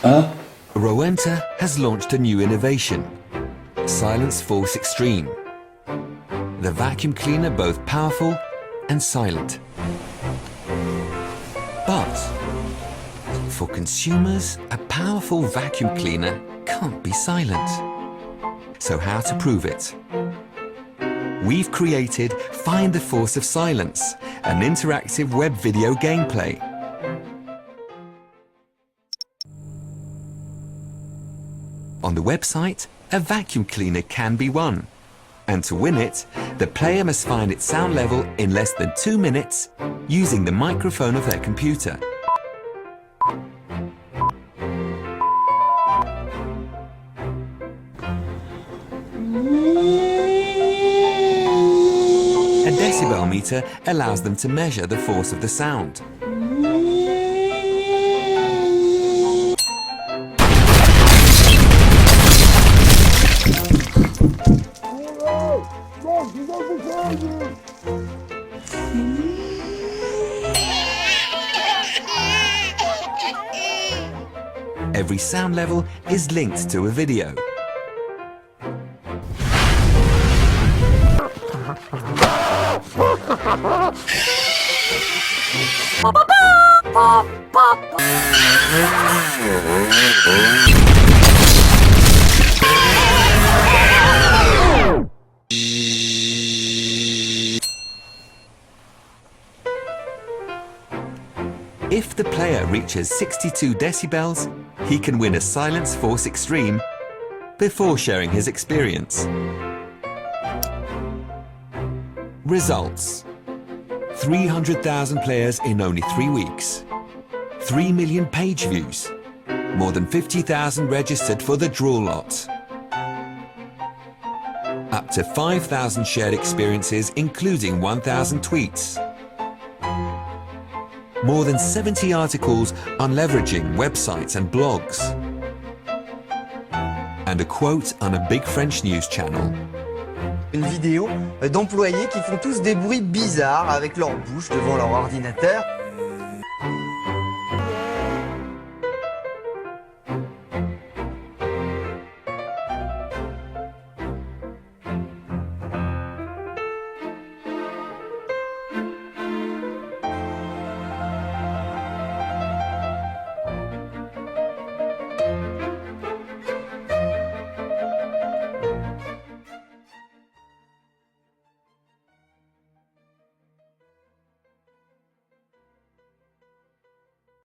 Rowenta has launched a new innovation, Silence Force Extreme. The vacuum cleaner both powerful and silent. But for consumers, a powerful vacuum cleaner can't be silent. So how to prove it? We've created Find the Force of Silence, an interactive web video gameplay. On the website, a vacuum cleaner can be won. And to win it, the player must find its sound level in less than 2 minutes using the microphone of their computer. A decibel meter allows them to measure the force of the sound. Every sound level is linked to a video. If the player reaches 62 decibels, he can win a Silence Force Extreme before sharing his experience. Results: 300,000 players in only 3 weeks, 3 million page views, more than 50,000 registered for the draw lot, up to 5,000 shared experiences including 1,000 tweets, more than 70 articles on leveraging websites and blogs, and a quote on a big French news channel. Une vidéo d'employés qui font tous des bruits bizarres avec leur bouche devant leur ordinateur.